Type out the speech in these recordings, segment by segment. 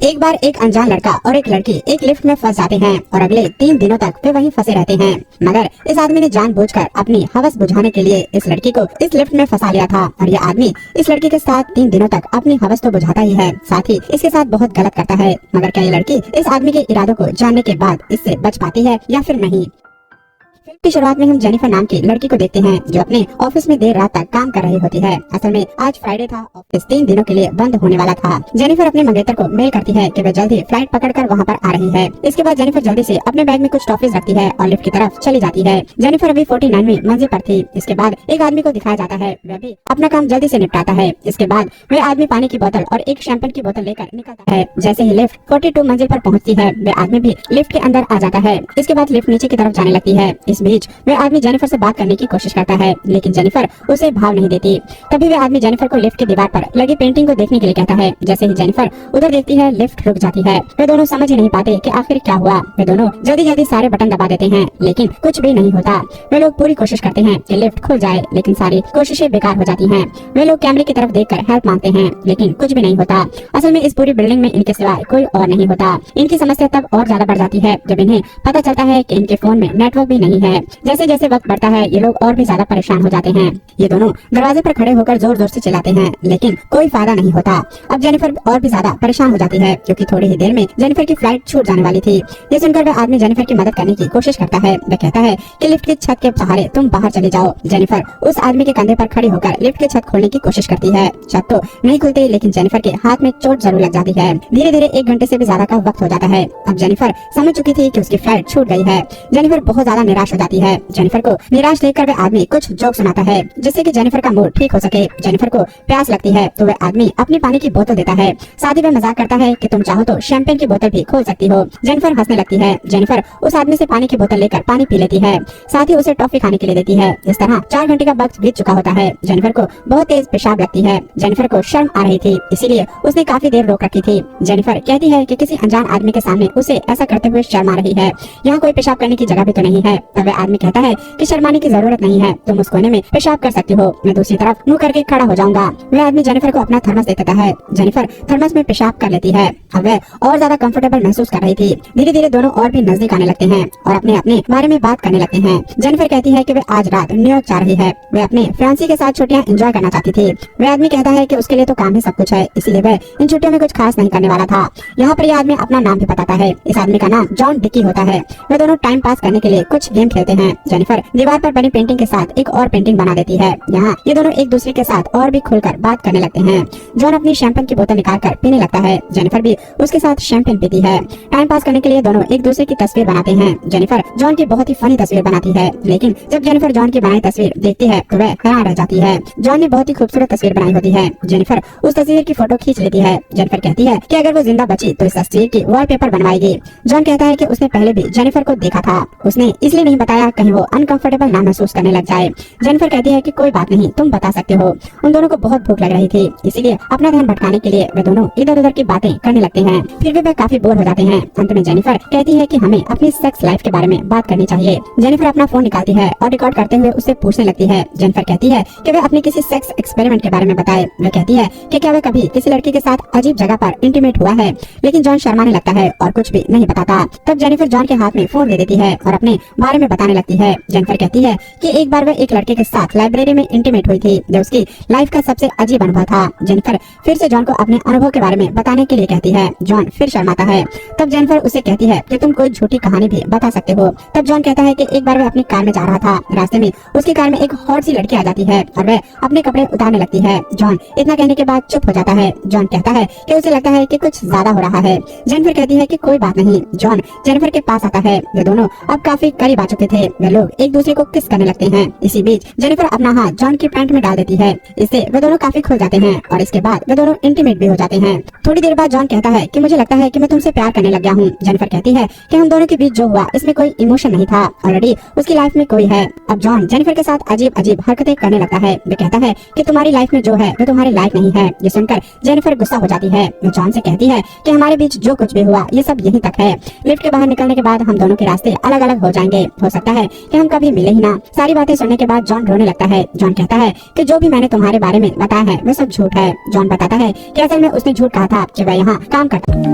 एक बार एक अनजान लड़का और एक लड़की एक लिफ्ट में फंस जाते हैं और अगले 3 दिनों तक वे वहीं फंसे रहते हैं। मगर इस आदमी ने जानबूझकर अपनी हवस बुझाने के लिए इस लड़की को इस लिफ्ट में फंसा लिया था और ये आदमी इस लड़की के साथ 3 दिनों तक अपनी हवस तो बुझाता ही है, साथ ही इसके साथ बहुत गलत करता है। मगर क्या ये लड़की इस आदमी के इरादों को जानने के बाद इससे बच पाती है या फिर नहीं? फिल्म की शुरुआत में हम जेनिफर नाम की लड़की को देखते हैं जो अपने ऑफिस में देर रात तक काम कर रही होती है। असल में आज फ्राइडे था, ऑफिस 3 दिनों के लिए बंद होने वाला था। जेनिफर अपने मंगेतर को मेल करती है कि वे जल्द ही फ्लाइट पकड़कर वहां पर आ रही है। इसके बाद जेनिफर जल्दी से अपने बैग में कुछ टॉफीज रखती है और लिफ्ट की तरफ चली जाती है। जेनिफर अभी 49वीं मंजिल पर थी। इसके बाद एक आदमी को दिखाया जाता है, वह भी अपना काम जल्दी से निपटाता है। इसके बाद वह आदमी पानी की बोतल और एक शैंपेन की बोतल लेकर निकलता है। जैसे ही लिफ्ट 42 मंजिल पर पहुंचती है, वह आदमी भी लिफ्ट के अंदर आ जाता है। इसके बाद लिफ्ट नीचे की तरफ जाने लगती है। इस बीच वह आदमी जेनिफर से बात करने की कोशिश करता है, लेकिन जेनिफर उसे भाव नहीं देती। तभी वह आदमी जेनिफर को लिफ्ट की दीवार पर लगी पेंटिंग को देखने के लिए कहता है। जैसे ही जेनिफर उधर देखती है, लिफ्ट रुक जाती है। वे दोनों समझ ही नहीं पाते कि आखिर क्या हुआ। वे दोनों जल्दी जल्दी सारे बटन दबा देते हैं, लेकिन कुछ भी नहीं होता। वे लोग पूरी कोशिश करते हैं कि लिफ्ट खुल जाए, लेकिन सारी कोशिशें बेकार हो जाती हैं। वे लोग कैमरे की तरफ देखकर हेल्प मांगते हैं, लेकिन कुछ भी नहीं होता। असल में इस पूरी बिल्डिंग में इनके सिवाय कोई और नहीं होता। इनकी समस्या तब और ज्यादा बढ़ जाती है जब इन्हें पता चलता है कि इनके फोन में नेटवर्क भी नहीं है। जैसे जैसे वक्त बढ़ता है, ये लोग और भी ज्यादा परेशान हो जाते हैं। ये दोनों दरवाजे पर खड़े होकर जोर जोर से चिल्लाते हैं, लेकिन कोई फायदा नहीं होता। अब जेनिफर और भी ज्यादा परेशान हो जाती है, क्योंकि थोड़ी ही देर में जेनिफर की फ्लाइट छूट जाने वाली थी। ये सुनकर वह आदमी जेनिफर की मदद करने की कोशिश करता है। वह कहता है कि लिफ्ट की छत के सहारे तुम बाहर चले जाओ। जेनिफर उस आदमी के कंधे पर खड़ी होकर लिफ्ट की छत खोलने की कोशिश करती है। छत तो नहीं खुलती, लेकिन जेनिफर के हाथ में चोट जरूर लग जाती है। धीरे धीरे 1 घंटे से भी ज्यादा का वक्त हो जाता है। अब जेनिफर समझ चुकी थी कि उसकी फ्लाइट छूट गई है। जेनिफर बहुत ज्यादा निराश हो जाती है। जेनिफर को निराश देखकर वह आदमी कुछ जोक सुनाता है, जिससे कि जेनिफर का मूड ठीक हो सके। जेनिफर को प्यास लगती है तो वह आदमी अपनी पानी की बोतल देता है। साथ ही वह मजाक करता है कि तुम चाहो तो शैंपेन की बोतल भी खोल सकती हो। जेनिफर हंसने लगती है। जेनिफर उस आदमी से पानी की बोतल लेकर पानी पी लेती है, साथ ही उसे टॉफी खाने के लिए देती है। इस तरह 4 घंटे का वक्त बीत चुका होता है। जेनिफर को बहुत तेज पेशाब लगती है। जेनिफर को शर्म आ रही थी, इसीलिए उसने काफी देर रोक रखी थी। जेनिफर कहती है कि किसी अनजान आदमी के सामने उसे ऐसा करते हुए शर्म आ रही है। यहाँ कोई पेशाब करने की जगह भी तो नहीं है। तब वह आदमी कहता है कि शर्माने की जरूरत नहीं है, तुम उस कोने में पेशाब कर सकती हो, मैं दूसरी तरफ मुंह करके खड़ा हो जाऊंगा। वह आदमी जेनिफर को अपना थर्मस दे देता है। जेनिफर थर्मस में पेशाब कर लेती है। अब वह और ज्यादा कंफर्टेबल महसूस कर रही थी। धीरे धीरे दोनों और भी नजदीक आने लगते हैं और अपने अपने बारे में बात करने लगते हैं। जेनिफर कहती है कि वह आज रात न्यूयॉर्क जा रही है। वह अपने फ्रांसी के साथ छुट्टियां एंजॉय करना चाहती थी। वह आदमी कहता है कि उसके लिए तो काम ही सब कुछ है, इसीलिए वह इन छुट्टियों में कुछ खास नहीं करने वाला था। यहाँ पर यह आदमी अपना नाम भी बताता है। इस आदमी का नाम जॉन डिकी होता है। वे दोनों टाइम पास करने के लिए कुछ गेम खेलते हैं। जेनिफर दीवार पर बनी पेंटिंग के साथ एक और पेंटिंग बना देती है। यहाँ ये दोनों एक दूसरे के साथ और भी खुलकर बात करने लगते हैं। जॉन अपनी शैंपेन की बोतल निकालकर पीने लगता है। जेनिफर भी उसके साथ शैंपेन पीती है। टाइम पास करने के लिए दोनों एक दूसरे की तस्वीर बनाते हैं। जेनिफर जॉन की बहुत ही फनी तस्वीर बनाती है, लेकिन जब जेनिफर जॉन की बनाई तस्वीर देखती है तो वह हैरान रह जाती है। जॉन ने बहुत ही खूबसूरत तस्वीर बनाई होती है। जेनिफर उस तस्वीर की फोटो खींच लेती है। जेनिफर कहती है कि अगर वो जिंदा बची तो इस तस्वीर की वॉलपेपर बनवाएगी। जॉन कहता है कि उसने पहले भी जेनिफर को देखा था, उसने इसलिए नहीं बताया कहीं वो अनकंफर्टेबल ना महसूस करने लग जाए। जेनिफर कहती है कि कोई बात नहीं, तुम बता सकते हो। उन दोनों को बहुत भूख लग रही थी, इसीलिए अपना ध्यान भटकाने के लिए वे दोनों इधर उधर की बातें करने लगते हैं। फिर वे काफी बोर हो जाते हैं। अंत में जेनिफर कहती है कि हमें अपनी सेक्स लाइफ के बारे में बात करनी चाहिए। जेनिफर अपना फोन निकालती है और रिकॉर्ड करते हुए उससे पूछने लगती है। जेनिफर कहती है कि वह अपने किसी सेक्स एक्सपेरिमेंट के बारे में बताए। वह कहती है कि क्या वह कभी किसी लड़की के साथ अजीब जगह पर इंटीमेट हुआ है, लेकिन जॉन शर्माने लगता है और कुछ भी नहीं बताता। तब जेनिफर जॉन के हाथ में फोन दे देती है और अपने बारे में बताने लगती है। जेनिफर कहती है कि एक बार वह एक लड़के के साथ लाइब्रेरी में इंटीमेट हुई थी, जो उसकी लाइफ का सबसे अजीब अनुभव था। जेनिफर फिर से जॉन को अपने अनुभव के बारे में बताने के लिए कहती है। जॉन फिर शर्माता है। तब जेनिफर उसे कहती है कि तुम कोई झूठी कहानी भी बता सकते हो। तब जॉन कहता है कि एक बार वह अपनी कार में जा रहा था। रास्ते में उसकी कार में एक हॉट सी लड़की आ जाती है और वह अपने कपड़े उतारने लगती है। जॉन इतना कहने के बाद चुप हो जाता है। जॉन कहता है कि उसे लगता है कि कुछ ज्यादा हो रहा है। जेनिफर कहती है कि कोई बात नहीं। जॉन जेनिफर के पास आता है। वे दोनों अब काफी करीब आ चुके थे। वे लोग एक दूसरे को किस करने लगते हैं। इसी बीच जेनिफर अपना हाथ जॉन की पैंट में डाल देती है। इससे वे दोनों काफी खुल जाते हैं और इसके बाद वे दोनों इंटीमेट भी हो जाते हैं। थोड़ी देर बाद जॉन कहता है कि मुझे लगता है कि मैं तुमसे प्यार करने लग गया हूँ। जेनिफर कहती है कि हम दोनों के बीच जो हुआ इसमें कोई इमोशन नहीं था, ऑलरेडी उसकी लाइफ में कोई है। अब जॉन जेनिफर के साथ अजीब अजीब हरकतें करने लगता है। वे कहता है कि तुम्हारी लाइफ में जो है वो तुम्हारी लाइफ नहीं है। ये सुनकर जेनिफर गुस्सा हो जाती है। वो जॉन से कहती है कि हमारे बीच जो कुछ भी हुआ ये सब यहीं तक है। लिफ्ट के बाहर निकलने के बाद हम दोनों के रास्ते अलग अलग हो हो सकता है कि हम कभी मिले ही ना। सारी बातें सुनने के बाद जॉन रोने लगता है। जॉन कहता है कि जो भी मैंने तुम्हारे बारे में बताया है वह सब झूठ है। जॉन बताता है कि असल में उसने झूठ कहा था कि वह यहाँ काम करता है।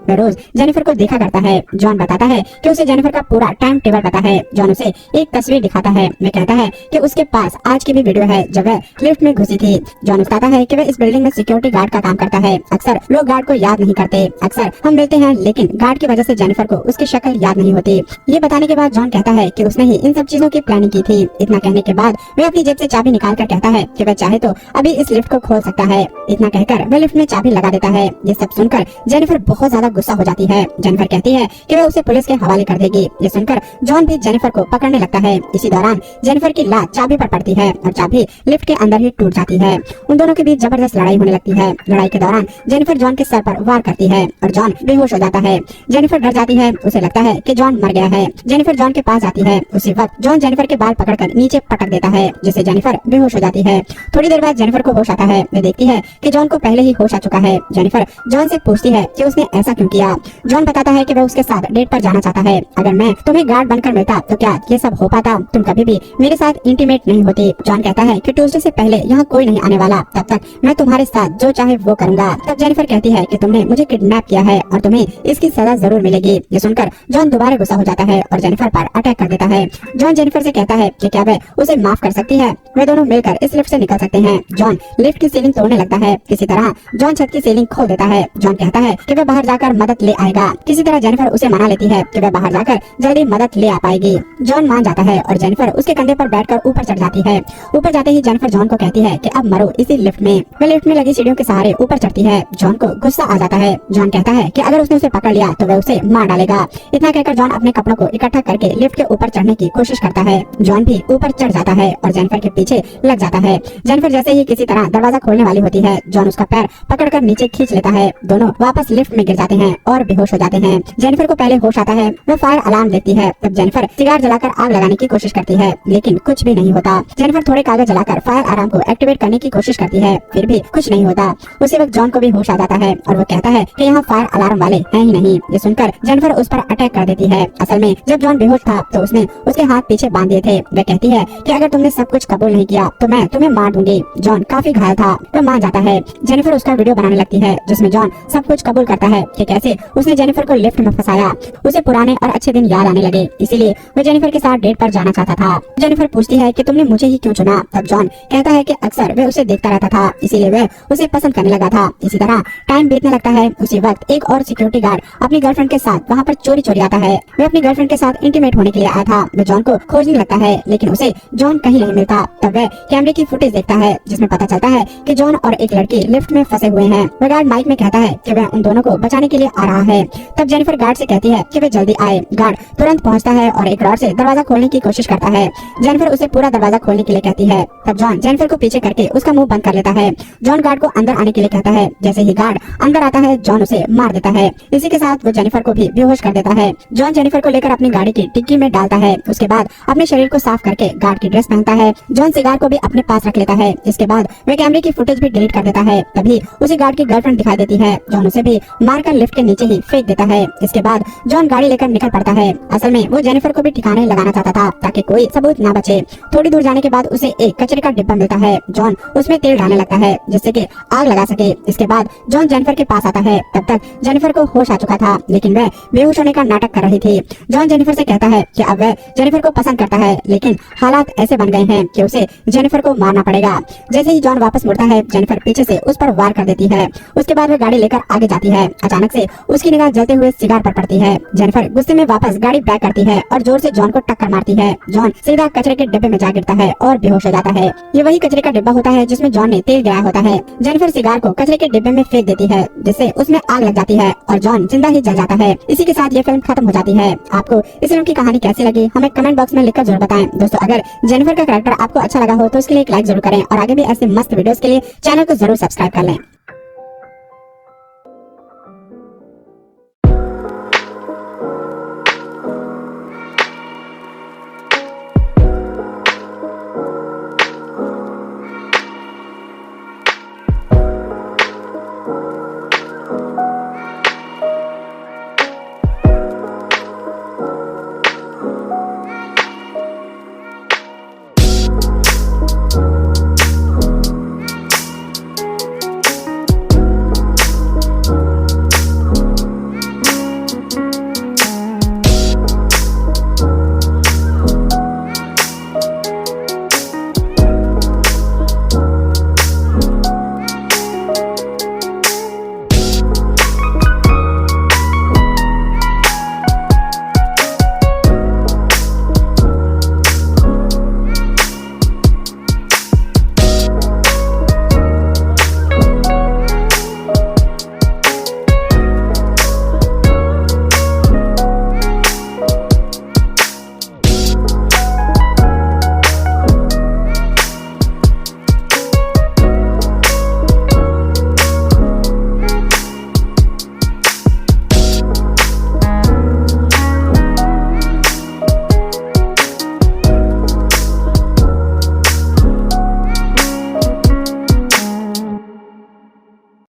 वह रोज जेनिफर को देखा करता है। जॉन बताता है कि उसे जेनिफर का पूरा टाइम टेबल पता है। जॉन उसे एक तस्वीर दिखाता है। वह कहता है कि उसके पास आज की भी वीडियो है जब वह लिफ्ट में घुसी थी। जॉन बताता है कि वह इस बिल्डिंग में सिक्योरिटी गार्ड का काम करता है। अक्सर लोग गार्ड को याद नहीं करते। अक्सर हम मिलते हैं लेकिन गार्ड की वजह से जेनिफर को उसकी शक्ल याद नहीं होती। ये बताने के बाद जॉन कहता है कि उसने ही इन सब चीजों की प्लानिंग की थी। इतना कहने के बाद वह अपनी जेब से चाबी निकाल कर कहता है कि वह चाहे तो अभी इस लिफ्ट को खोल सकता है। इतना कहकर वह लिफ्ट में चाबी लगा देता है। ये सब सुनकर जेनिफर बहुत ज्यादा गुस्सा हो जाती है। जेनिफर कहती है कि वह उसे पुलिस के हवाले कर देगी। ये सुनकर जॉन भी जेनिफर को पकड़ने लगता है। इसी दौरान जेनिफर की लात चाबी पर पड़ती है और चाबी लिफ्ट के अंदर ही टूट जाती है। उन दोनों के बीच जबरदस्त लड़ाई होने लगती है। लड़ाई के दौरान जेनिफर जॉन के सर पर वार करती है और जॉन बेहोश हो जाता है। जेनिफर डर जाती है। उसे लगता है कि जॉन मर गया है। जेनिफर जॉन के पास जाती है। उसी वक्त जॉन जेनिफर के बाल पकड़कर नीचे पटक देता है जिससे जेनिफर बेहोश हो जाती है। थोड़ी देर बाद जेनिफर को होश आता है। वह देखती है कि जॉन को पहले ही होश आ चुका है। जेनिफर जॉन से पूछती है कि उसने ऐसा क्यों किया। जॉन बताता है कि वह उसके साथ डेट पर जाना चाहता है। अगर मैं तुम्हें गार्ड बनकर मिलता तो क्या ये सब हो पाता? तुम कभी भी मेरे साथ इंटीमेट नहीं होती। जॉन कहता है कि ट्यूसडे से पहले यहाँ कोई नहीं आने वाला, तब तक मैं तुम्हारे साथ जो चाहे वो करूंगा। तब जेनिफर कहती है कि तुमने मुझे किडनैप किया है और तुम्हें इसकी सजा जरूर मिलेगी। ये सुनकर जॉन दोबारा गुस्सा हो जाता है और जेनिफर पर अटैक कर देता है। जॉन जेनिफर से कहता है कि क्या वह उसे माफ कर सकती है। वे दोनों मिलकर इस लिफ्ट से निकल सकते हैं। जॉन लिफ्ट की सीलिंग तोड़ने लगता है। किसी तरह जॉन छत की सीलिंग खोल देता है। जॉन कहता है कि वह बाहर जाकर मदद ले आएगा। किसी तरह जेनिफर उसे मना लेती है कि वह बाहर जाकर जल्दी मदद ले आ पाएगी। जॉन मान जाता है और जेनिफर उसके कंधे पर बैठकर ऊपर चढ़ जाती है। ऊपर जाते ही जेनिफर जॉन को कहती है कि अब मरो इसी लिफ्ट में। वह लिफ्ट में लगी सीढ़ियों के सहारे ऊपर चढ़ती है। जॉन को गुस्सा आ जाता है। जॉन कहता है कि अगर उसने उसे पकड़ लिया तो वह उसे मार डालेगा। इतना कहकर जॉन अपने कपड़ों को इकट्ठा करके लिफ्ट के ऊपर चढ़ने की कोशिश करता है। जॉन भी ऊपर चढ़ जाता है और जेनिफर के पीछे लग जाता है। जेनिफर जैसे ही किसी तरह दरवाजा खोलने वाली होती है, जॉन उसका पैर पकड़कर नीचे खींच लेता है। दोनों वापस लिफ्ट में गिर जाते हैं और बेहोश हो जाते हैं। जेनिफर को पहले होश आता है। वह फायर अलार्म देखती है। तब जेनिफर सिगार जलाकर आग लगाने की कोशिश करती है लेकिन कुछ भी नहीं होता। जेनिफर थोड़े कागज जलाकर फायर अलार्म को एक्टिवेट करने की कोशिश करती है, फिर भी कुछ नहीं होता। उसी वक्त जॉन को भी होश आ जाता है और वो कहता है कि यहाँ फायर अलार्म वाले हैं ही नहीं। ये सुनकर जेनिफर उस पर अटैक कर देती है। असल में जब जॉन बेहोश था तो उसने उसके हाथ पीछे बांध दिए थे। वह कहती है कि अगर तुमने सब कुछ कबूल नहीं किया तो मैं तुम्हें मार दूंगी। जॉन काफी घायल था। वह मान जाता है। जेनिफर उसका वीडियो बनाने लगती है जिसमें जॉन सब कुछ कबूल करता है कि कैसे उसने जेनिफर को लिफ्ट में फंसाया। उसे पुराने और अच्छे दिन याद आने लगे, इसीलिए वह जेनिफर के साथ डेट पर जाना चाहता था। जेनिफर पूछती है कि तुमने मुझे ही क्यों चुना। तब जॉन कहता है कि अक्सर वह उसे देखता रहता था, इसीलिए वह उसे पसंद करने लगा था। इसी तरह टाइम बीतने लगता है। उसी वक्त एक और सिक्योरिटी गार्ड अपनी गर्लफ्रेंड के साथ वहाँ पर चोरी चोरी आता है। वह अपनी गर्लफ्रेंड के साथ इंटीमेट होने के लिए आया था। वह जॉन को खोजने लगता है लेकिन उसे जॉन कहीं नहीं मिलता। तब वह कैमरे की फुटेज देखता है जिसमें पता चलता है कि जॉन और एक लड़की लिफ्ट में फंसे हुए हैं। वह गार्ड माइक में कहता है कि वह उन दोनों को बचाने के लिए आ रहा है। तब जेनिफर गार्ड से कहती है कि वे जल्दी आए। गार्ड तुरंत पहुंचता है और एक रॉड से दरवाजा खोलने की कोशिश करता है। जेनिफर उसे पूरा दरवाजा खोलने के लिए कहती है। तब जॉन जेनिफर को पीछे करके उसका मुंह बंद कर लेता है। जॉन गार्ड को अंदर आने के लिए कहता है। जैसे ही गार्ड अंदर आता है जॉन उसे मार देता है। इसी के साथ वो जेनिफर को भी बेहोश कर देता है। जॉन जेनिफर को लेकर अपनी गाड़ी की डिक्की में डालता है। उसके बाद अपने शरीर को साफ करके गार्ड की ड्रेस पहनता है। जॉन सिगार को भी अपने पास रख लेता है। इसके बाद वह कैमरे की फुटेज भी डिलीट कर देता है। तभी उसी गार्ड की गर्लफ्रेंड दिखाई देती है। जॉन उसे भी मारकर लिफ्ट के नीचे ही फेंक देता है। इसके बाद जॉन गाड़ी लेकर निकल पड़ता है। असल में वो जेनिफर को भी ठिकाने लगाना चाहता था ताकि कोई सबूत न बचे। थोड़ी दूर जाने के बाद उसे एक कचरे का डिब्बा मिलता है। जॉन उसमें तेल डालने लगता है जिससे कि आग लगा सके। इसके बाद जॉन जेनिफर के पास आता है। तब तक जेनिफर को होश आ चुका था लेकिन वह बेहोश होने का नाटक कर रही थी। जॉन जेनिफर से कहता है कि अब वह जेनिफर को पसंद करता है लेकिन हालात ऐसे बन गए हैं कि उसे जेनिफर को मारना पड़ेगा। जैसे ही जॉन वापस मुड़ता है जेनिफर पीछे से उस पर वार कर देती है। उसके बाद वह गाड़ी लेकर आगे जाती है। अचानक से उसकी निगाह जलते हुए सिगार पर पड़ती है। जेनिफर गुस्से में वापस गाड़ी बैक करती है और जोर से जॉन को टक्कर मारती है। जॉन सीधा कचरे के डिब्बे में जा गिरता है और बेहोश हो जाता है। ये वही कचरे का डिब्बा होता है जिसमें जॉन ने तेल गिराया होता है। जेनिफर सिगार को कचरे के डिब्बे में फेंक देती है जिससे उसमें आग लग जाती है और जॉन जिंदा ही जल जाता है। इसी के साथ ये फिल्म खत्म हो जाती है। आपको इस फिल्म की कहानी कैसी लगी हमें कमेंट बॉक्स में लिखकर जरूर बताएं। दोस्तों अगर जेनिफर का कैरेक्टर आपको अच्छा लगा हो तो उसके लिए एक लाइक जरूर करें और आगे भी ऐसे मस्त वीडियोस के लिए चैनल को जरूर सब्सक्राइब कर लें।